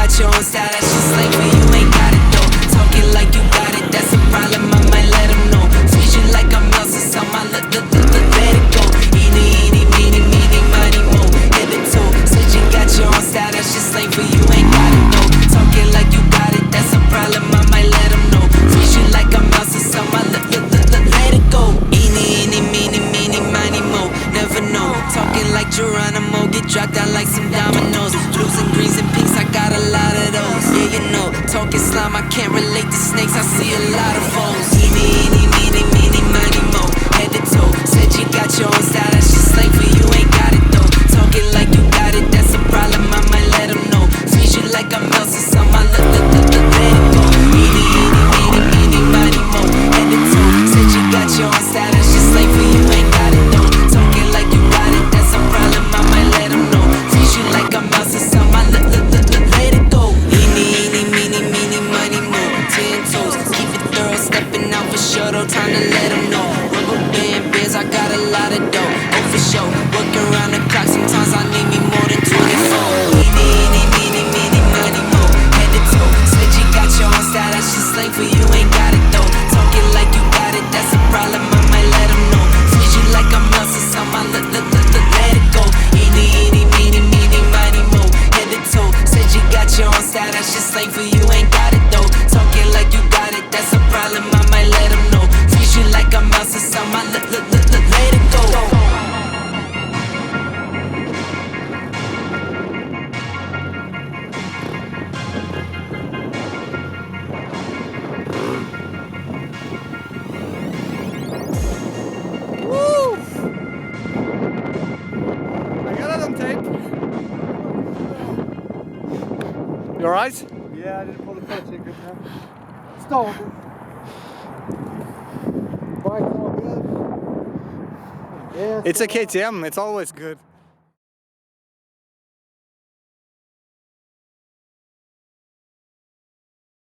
got your own style, that's just like for you ain't got it though. Talking like you got it, that's a problem, I might let them know. Treat you like I'm else, so I let it go. Eeny, meeny, miny, mo, head to toe. Said you got your own style, that's just like for you ain't got it though. Talking like you got it, that's a problem, I might let them know. Treat you like I'm else, so I let it go. Eeny, meeny, miny, mo, never know. Talking like Geronimo, get dropped down like some dominoes. Blues and greens and pinks, I got a lot of those. Yeah, you know, talking slime, I can't relate to snakes, I see a lot of foes. Eeny, meeny, miny, mo, head to toe. Said you got your own style, that's just like for you ain't got it though. Talking like you got it, that's a problem, I might let them know. Treat you like I'm else, so I let it go. Eeny, miny, mo, head to toe. Said you got your own style, that's just like for you ain't got it though. Talking like you got it, that's a problem, I might let them know. Treat you like I'm else, so I let it go. Eeny, meeny, miny, mo, 10 toes. Keep it thorough, stepping out for sure, though, time to let them know. Rubber band bands, I got a lot of dough, oh for sure. Work around the clock, sometimes I need me more than 24. Eeny, meeny, miny, mo, head to toe. Said you got your own style, that's just like for you ain't got it though. Talking like you got it, that's a problem, I might let them know. Treat you like I'm else, so I let it go. Eeny, meeny, miny, mo, head to toe. Said you got your own style, that's just like for you ain't got it though. Talking like you got it, that's a problem, I might let them know. Treat you like I'm else, so I let it go. Woo! I got it on tape. You alright? Yeah, I didn't pull the clutch in good enough. Stop. Bike's all good. Yeah, It's a KTM, it's always good.